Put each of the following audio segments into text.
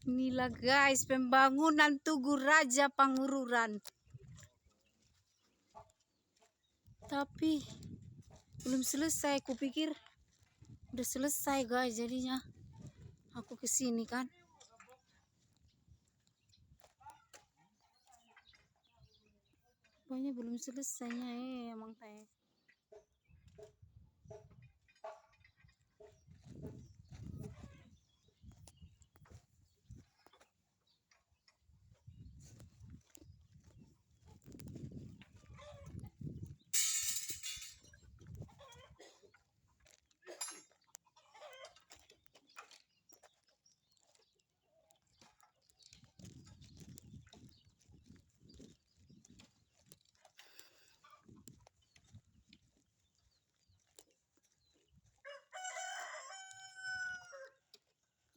Inilah guys, pembangunan Tugu Raja Pangururan. Tapi belum selesai, kupikir udah selesai guys, jadinya aku kesini kan. Pokoknya belum selesainya emang teh.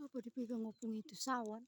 Apa dipegang opung itu sawan?